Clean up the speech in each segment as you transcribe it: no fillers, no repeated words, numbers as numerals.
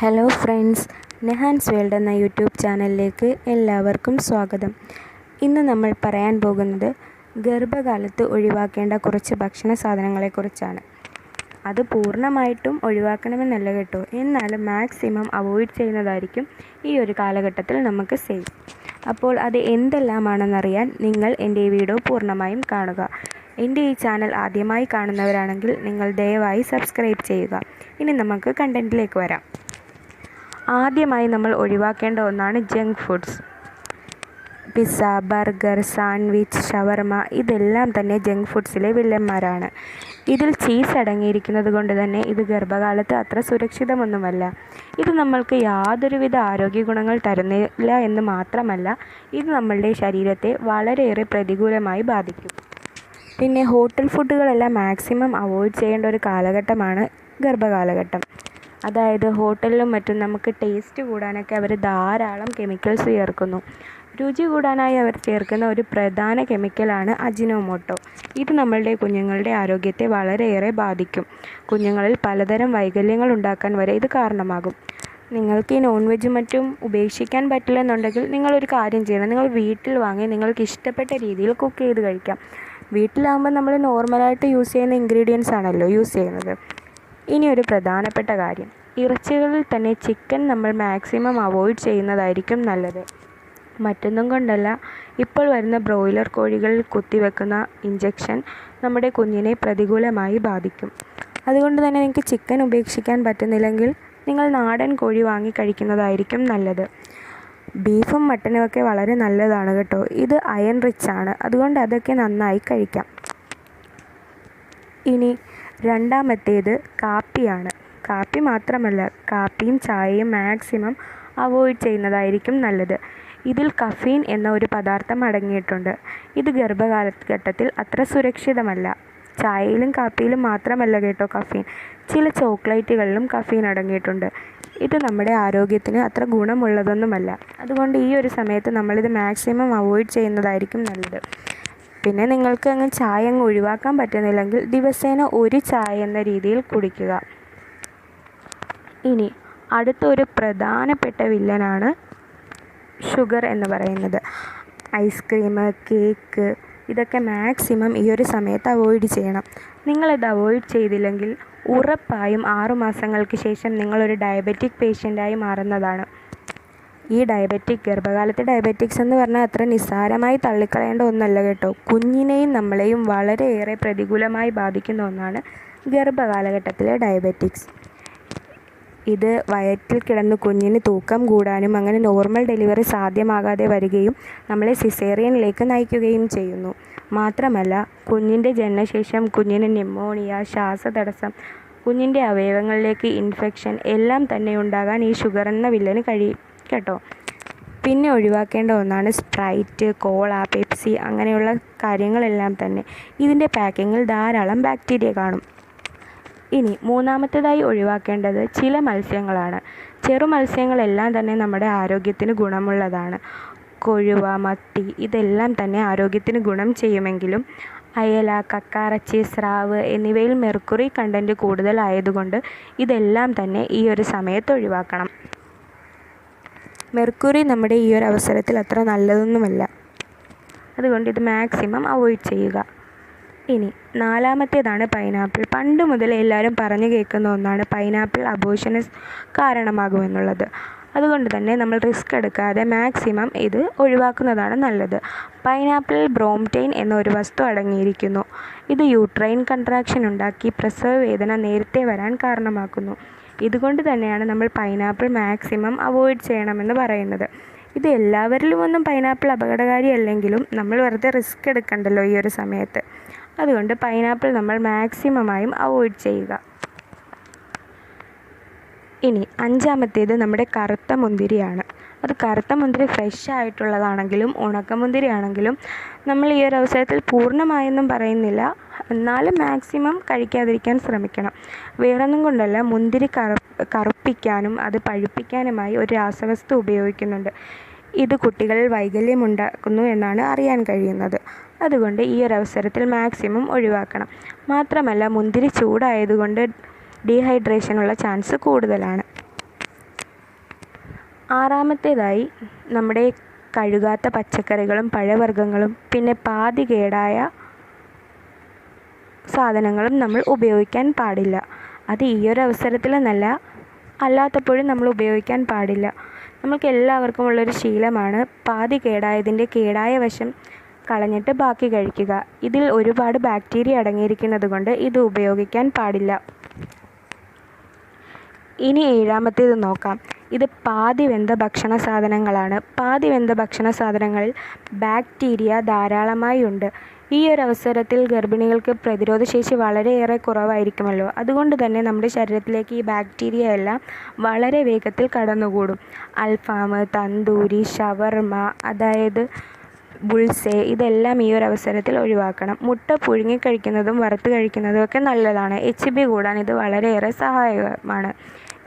Hello friends, നെഹാൻസ് world എന്ന YouTube ചാനലിലേക്ക് എല്ലാവർക്കും സ്വാഗതം. ഇന്ന് നമ്മൾ പറയാൻ പോകുന്നത് ഗർഭകാലത്ത് ഒഴിവാക്കേണ്ട കുറച്ച് ഭക്ഷണ സാധനങ്ങളെക്കുറിച്ചാണ്. അത് പൂർണ്ണമായിട്ടും ഒഴിവാക്കണമെന്നല്ല കേട്ടോ, എന്നാലും മാക്സിമം അവോയ്ഡ് ചെയ്യുന്നതായിരിക്കും ഈ ഒരു കാലഘട്ടത്തിൽ നമുക്ക് സേഫ്. അപ്പോൾ അത് എന്തെല്ലാമാണെന്നറിയാൻ നിങ്ങൾ എൻ്റെ ഈ വീഡിയോ പൂർണ്ണമായും കാണുക. എൻ്റെ ഈ ചാനൽ ആദ്യമായി കാണുന്നവരാണെങ്കിൽ നിങ്ങൾ ദയവായി സബ്സ്ക്രൈബ് ചെയ്യുക. ഇനി നമുക്ക് കണ്ടൻറ്റിലേക്ക് വരാം. ആദ്യമായി നമ്മൾ ഒഴിവാക്കേണ്ട ഒന്നാണ് junk foods. Pizza, burger, sandwich, shawarma ഇതെല്ലാം തന്നെ ജങ്ക് ഫുഡ്സിലെ വില്ലന്മാരാണ്. ഇതിൽ ചീസ് അടങ്ങിയിരിക്കുന്നത് കൊണ്ട് തന്നെ ഇത് ഗർഭകാലത്ത് അത്ര സുരക്ഷിതമൊന്നുമല്ല. ഇത് നമ്മൾക്ക് യാതൊരുവിധ ആരോഗ്യ ഗുണങ്ങൾ തരുന്നില്ല എന്ന് മാത്രമല്ല, ഇത് നമ്മളുടെ ശരീരത്തെ വളരെയേറെ പ്രതികൂലമായി ബാധിക്കും. പിന്നെ ഹോട്ടൽ ഫുഡുകളെല്ലാം മാക്സിമം അവോയ്ഡ് ചെയ്യേണ്ട ഒരു കാലഘട്ടമാണ് ഗർഭകാലഘട്ടം. അതായത് ഹോട്ടലിലും മറ്റും നമുക്ക് ടേസ്റ്റ് കൂടാനൊക്കെ അവർ ധാരാളം കെമിക്കൽസ് ചേർക്കുന്നു. രുചി കൂടാനായി അവർ ചേർക്കുന്ന ഒരു പ്രധാന കെമിക്കലാണ് അജിനോമോട്ടോ. ഇത് നമ്മളുടെ കുഞ്ഞുങ്ങളുടെ ആരോഗ്യത്തെ വളരെയേറെ ബാധിക്കും. കുഞ്ഞുങ്ങളിൽ പലതരം വൈകല്യങ്ങൾ ഉണ്ടാക്കാൻ വരെ ഇത് കാരണമാകും. നിങ്ങൾക്ക് ഈ നോൺ വെജും മറ്റും ഉപേക്ഷിക്കാൻ പറ്റില്ലെന്നുണ്ടെങ്കിൽ നിങ്ങളൊരു കാര്യം ചെയ്യണം. നിങ്ങൾ വീട്ടിൽ വാങ്ങി നിങ്ങൾക്ക് ഇഷ്ടപ്പെട്ട രീതിയിൽ കുക്ക് ചെയ്ത് കഴിക്കാം. വീട്ടിലാകുമ്പോൾ നമ്മൾ നോർമലായിട്ട് യൂസ് ചെയ്യുന്ന ഇൻഗ്രീഡിയൻസ് ആണല്ലോ യൂസ് ചെയ്യുന്നത്. ഇനി ഒരു പ്രധാനപ്പെട്ട കാര്യം, ഇറച്ചികളിൽ തന്നെ ചിക്കൻ നമ്മൾ മാക്സിമം അവോയ്ഡ് ചെയ്യുന്നതായിരിക്കും നല്ലത്. മറ്റൊന്നും കൊണ്ടല്ല, ഇപ്പോൾ വരുന്ന ബ്രോയിലർ കോഴികളിൽ കുത്തിവെക്കുന്ന ഇഞ്ചക്ഷൻ നമ്മുടെ കുഞ്ഞിനെ പ്രതികൂലമായി ബാധിക്കും. അതുകൊണ്ട് തന്നെ നിങ്ങൾക്ക് ചിക്കൻ ഉപേക്ഷിക്കാൻ പറ്റുന്നില്ലെങ്കിൽ നിങ്ങൾ നാടൻ കോഴി വാങ്ങി കഴിക്കുന്നതായിരിക്കും നല്ലത്. ബീഫും മട്ടനും ഒക്കെ വളരെ നല്ലതാണ് കേട്ടോ. ഇത് അയൺ റിച്ച് ആണ്, അതുകൊണ്ട് അതൊക്കെ നന്നായി കഴിക്കാം. ഇനി രണ്ടാമത്തേത് കാപ്പിയാണ്. കാപ്പി മാത്രമല്ല, കാപ്പിയും ചായയും മാക്സിമം അവോയ്ഡ് ചെയ്യുന്നതായിരിക്കും നല്ലത്. ഇതിൽ കഫീൻ എന്ന ഒരു പദാർത്ഥം അടങ്ങിയിട്ടുണ്ട്. ഇത് ഗർഭകാലഘട്ടത്തിൽ അത്ര സുരക്ഷിതമല്ല. ചായയിലും കാപ്പിയിലും മാത്രമല്ല കേട്ടോ കഫീൻ, ചില ചോക്ലേറ്റുകളിലും കഫീൻ അടങ്ങിയിട്ടുണ്ട്. ഇത് നമ്മുടെ ആരോഗ്യത്തിന് അത്ര ഗുണമുള്ളതൊന്നുമല്ല. അതുകൊണ്ട് ഈ ഒരു സമയത്ത് നമ്മളിത് മാക്സിമം അവോയ്ഡ് ചെയ്യുന്നതായിരിക്കും നല്ലത്. പിന്നെ നിങ്ങൾക്ക് ചായ ഒഴിവാക്കാൻ പറ്റുന്നില്ലെങ്കിൽ ദിവസേന ഒരു ചായ എന്ന രീതിയിൽ കുടിക്കുക. ഇനി അടുത്തൊരു പ്രധാനപ്പെട്ട വില്ലനാണ് ഷുഗർ എന്ന് പറയുന്നത്. ഐസ്ക്രീം, കേക്ക് ഇതൊക്കെ മാക്സിമം ഈ ഒരു സമയത്ത് അവോയ്ഡ് ചെയ്യണം. നിങ്ങളിത് അവോയ്ഡ് ചെയ്തില്ലെങ്കിൽ ഉറപ്പായും 6 മാസങ്ങൾക്ക് ശേഷം നിങ്ങളൊരു ഡയബറ്റിക് പേഷ്യൻ്റായി മാറുന്നതാണ്. ഈ ഗർഭകാലത്തെ ഡയബറ്റിക്സ് എന്ന് പറഞ്ഞാൽ അത്ര നിസ്സാരമായി തള്ളിക്കളയേണ്ട ഒന്നല്ല കേട്ടോ. കുഞ്ഞിനെയും നമ്മളെയും വളരെയേറെ പ്രതികൂലമായി ബാധിക്കുന്ന ഒന്നാണ് ഗർഭകാലഘട്ടത്തിലെ ഡയബറ്റിക്സ്. ഇത് വയറ്റിൽ കിടന്ന് കുഞ്ഞിന് തൂക്കം കൂടാനും അങ്ങനെ നോർമൽ ഡെലിവറി സാധ്യമാകാതെ വരികയും നമ്മളെ സിസേറിയനിലേക്ക് നയിക്കുകയും ചെയ്യുന്നു. മാത്രമല്ല, കുഞ്ഞിൻ്റെ ജനനശേഷം കുഞ്ഞിന് ന്യൂമോണിയ, ശ്വാസതടസ്സം, കുഞ്ഞിൻ്റെ അവയവങ്ങളിലേക്ക് ഇൻഫെക്ഷൻ എല്ലാം തന്നെ ഉണ്ടാകാൻ ഈ ഷുഗർ എന്ന വില്ലന് കഴിയും കേട്ടോ. പിന്നെ ഒഴിവാക്കേണ്ട ഒന്നാണ് സ്പ്രൈറ്റ്, കോള, പെപ്സി അങ്ങനെയുള്ള കാര്യങ്ങളെല്ലാം തന്നെ. ഇതിൻ്റെ പാക്കിങ്ങിൽ ധാരാളം ബാക്ടീരിയ കാണും. ഇനി മൂന്നാമത്തേതായി ഒഴിവാക്കേണ്ടത് ചില മത്സ്യങ്ങളാണ്. ചെറു മത്സ്യങ്ങളെല്ലാം തന്നെ നമ്മുടെ ആരോഗ്യത്തിന് ഗുണമുള്ളതാണ്. കൊഴുവ, മത്തി ഇതെല്ലാം തന്നെ ആരോഗ്യത്തിന് ഗുണം ചെയ്യുമെങ്കിലും അയല, കക്കാറച്ചി, സ്രാവ് എന്നിവയിൽ മെർക്കുറി കണ്ടൻറ്റ് കൂടുതലായതുകൊണ്ട് ഇതെല്ലാം തന്നെ ഈ ഒരു സമയത്ത് ഒഴിവാക്കണം. മെർക്കുറി നമ്മുടെ ഈ ഒരു അവസരത്തിൽ അത്ര നല്ലതൊന്നുമല്ല. അതുകൊണ്ട് ഇത് മാക്സിമം അവോയ്ഡ് ചെയ്യുക. ഇനി നാലാമത്തേതാണ് പൈനാപ്പിൾ. പണ്ട് മുതൽ എല്ലാവരും പറഞ്ഞു കേൾക്കുന്ന ഒന്നാണ് പൈനാപ്പിൾ അബോർഷന് കാരണമാകുമെന്നുള്ളത്. അതുകൊണ്ട് തന്നെ നമ്മൾ റിസ്ക് എടുക്കാതെ മാക്സിമം ഇത് ഒഴിവാക്കുന്നതാണ് നല്ലത്. പൈനാപ്പിളിൽ ബ്രോംറ്റൈൻ എന്ന ഒരു വസ്തു അടങ്ങിയിരിക്കുന്നു. ഇത് യൂട്രൈൻ കൺട്രാക്ഷൻ ഉണ്ടാക്കി പ്രസവ വേദന നേരത്തെ വരാൻ കാരണമാക്കുന്നു. ഇതുകൊണ്ട് തന്നെയാണ് നമ്മൾ പൈനാപ്പിൾ മാക്സിമം അവോയ്ഡ് ചെയ്യണമെന്ന് പറയുന്നത്. ഇത് എല്ലാവരിലും ഒന്നും പൈനാപ്പിൾ അപകടകാരിയല്ലെങ്കിലും നമ്മൾ വെറുതെ റിസ്ക് എടുക്കണ്ടല്ലോ ഈ ഒരു സമയത്ത്. അതുകൊണ്ട് പൈനാപ്പിൾ നമ്മൾ മാക്സിമമായും അവോയ്ഡ് ചെയ്യുക. ഇനി അഞ്ചാമത്തേത് നമ്മുടെ കറുത്ത മുന്തിരിയാണ്. അത് കറുത്ത മുന്തിരി ഫ്രഷ് ആയിട്ടുള്ളതാണെങ്കിലും ഉണക്കമുന്തിരി ആണെങ്കിലും നമ്മൾ ഈ ഒരു അവസരത്തിൽ പൂർണ്ണമായൊന്നും പറയുന്നില്ല, എന്നാലും മാക്സിമം കഴിക്കാതിരിക്കാൻ ശ്രമിക്കണം. വേറൊന്നും കൊണ്ടല്ല, മുന്തിരി കറുപ്പിക്കാനും അത് പഴുപ്പിക്കാനുമായി ഒരു രാസവസ്തു ഉപയോഗിക്കുന്നുണ്ട്. ഇത് കുട്ടികളിൽ വൈകല്യമുണ്ടാക്കുന്നു എന്നാണ് അറിയാൻ കഴിയുന്നത്. അതുകൊണ്ട് ഈ ഒരു അവസരത്തിൽ മാക്സിമം ഒഴിവാക്കണം. മാത്രമല്ല, മുന്തിരി ചൂടായതുകൊണ്ട് ഡീഹൈഡ്രേഷനുള്ള ചാൻസ് കൂടുതലാണ്. ആറാമത്തേതായി നമ്മുടെ കഴുകാത്ത പച്ചക്കറികളും പഴവർഗ്ഗങ്ങളും പിന്നെ പാതി കേടായ സാധനങ്ങളും നമ്മൾ ഉപയോഗിക്കാൻ പാടില്ല. അത് ഈ ഒരു അവസരത്തിലെന്നല്ല, അല്ലാത്തപ്പോഴും നമ്മൾ ഉപയോഗിക്കാൻ പാടില്ല. നമുക്ക് എല്ലാവർക്കും ഉള്ളൊരു ശീലമാണ് പാതി കേടായതിൻ്റെ കേടായ വശം കളഞ്ഞിട്ട് ബാക്കി കഴിക്കുക. ഇതിൽ ഒരുപാട് ബാക്ടീരിയ അടങ്ങിയിരിക്കുന്നത് കൊണ്ട് ഇത് ഉപയോഗിക്കാൻ പാടില്ല. ഇനി ഏഴാമത്തേത് നോക്കാം. ഇത് പാതി വെന്ത ഭക്ഷണ സാധനങ്ങളാണ്. പാതി വെന്ത ഭക്ഷണ സാധനങ്ങളിൽ ബാക്ടീരിയ ധാരാളമായി ഉണ്ട്. ഈ ഒരു അവസരത്തിൽ ഗർഭിണികൾക്ക് പ്രതിരോധശേഷി വളരെയേറെ കുറവായിരിക്കുമല്ലോ. അതുകൊണ്ട് തന്നെ നമ്മുടെ ശരീരത്തിലേക്ക് ഈ ബാക്ടീരിയ എല്ലാം വളരെ വേഗത്തിൽ കടന്നുകൂടും. അൽഫാം, തന്തൂരി, ഷവർമ, അതായത് ബുൾസേ, ഇതെല്ലാം ഈ ഒരു അവസരത്തിൽ ഒഴിവാക്കണം. മുട്ട പുഴുങ്ങി കഴിക്കുന്നതും വറുത്ത് കഴിക്കുന്നതും ഒക്കെ നല്ലതാണ്. HB കൂടാൻ ഇത് വളരെയേറെ സഹായകമാണ്.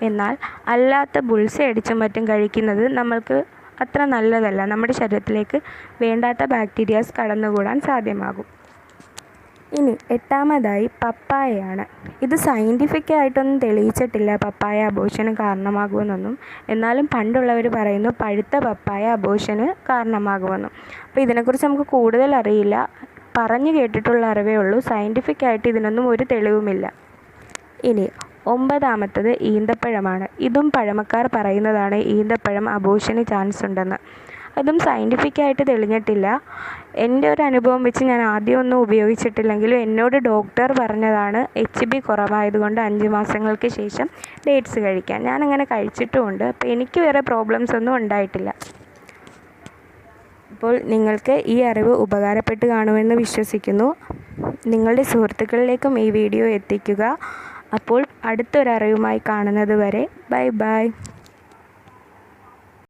എന്നാൽ അല്ലാത്ത ബുൾസേ അടിച്ചും മറ്റും കഴിക്കുന്നത് നമ്മൾക്ക് അത്ര നല്ലതല്ല. നമ്മുടെ ശരീരത്തിലേക്ക് വേണ്ടാത്ത ബാക്ടീരിയാസ് കടന്നുകൂടാൻ സാധ്യമാകും. ഇനി എട്ടാമതായി പപ്പായയാണ്. ഇത് സയൻറ്റിഫിക്കായിട്ടൊന്നും തെളിയിച്ചിട്ടില്ല പപ്പായ അബോർഷന് കാരണമാകുമെന്നൊന്നും. എന്നാലും പണ്ടുള്ളവർ പറയുന്നു പഴുത്ത പപ്പായ അബോർഷന് കാരണമാകുമെന്നും. അപ്പോൾ ഇതിനെക്കുറിച്ച് നമുക്ക് കൂടുതൽ അറിയില്ല, പറഞ്ഞു കേട്ടിട്ടുള്ള അറിവേ ഉള്ളൂ. സയൻറ്റിഫിക്കായിട്ട് ഇതിനൊന്നും ഒരു തെളിവുമില്ല. ഇനി ഒമ്പതാമത്തത് ഈന്തപ്പഴമാണ്. ഇതും പഴമക്കാർ പറയുന്നതാണ് ഈന്തപ്പഴം അബോർഷന് ചാൻസ് ഉണ്ടെന്ന്. അതും സയൻറ്റിഫിക്കായിട്ട് തെളിഞ്ഞിട്ടില്ല. എൻ്റെ ഒരു അനുഭവം വെച്ച് ഞാൻ ആദ്യമൊന്നും ഉപയോഗിച്ചിട്ടില്ലെങ്കിലും എന്നോട് ഡോക്ടർ പറഞ്ഞതാണ് HB കുറവായതുകൊണ്ട് 5 മാസങ്ങൾക്ക് ശേഷം ഡേറ്റ്സ് കഴിക്കാൻ. ഞാനങ്ങനെ കഴിച്ചിട്ടുമുണ്ട്. അപ്പോൾ എനിക്ക് വേറെ പ്രോബ്ലംസ് ഒന്നും ഉണ്ടായിട്ടില്ല. അപ്പോൾ നിങ്ങൾക്ക് ഈ അറിവ് ഉപകാരപ്പെട്ട് കാണുമെന്ന് വിശ്വസിക്കുന്നു. നിങ്ങളുടെ സുഹൃത്തുക്കളിലേക്കും ഈ വീഡിയോ എത്തിക്കുക. അപ്പോൾ അടുത്തൊരറിവുമായി കാണുന്നത് വരെ ബൈ ബൈ.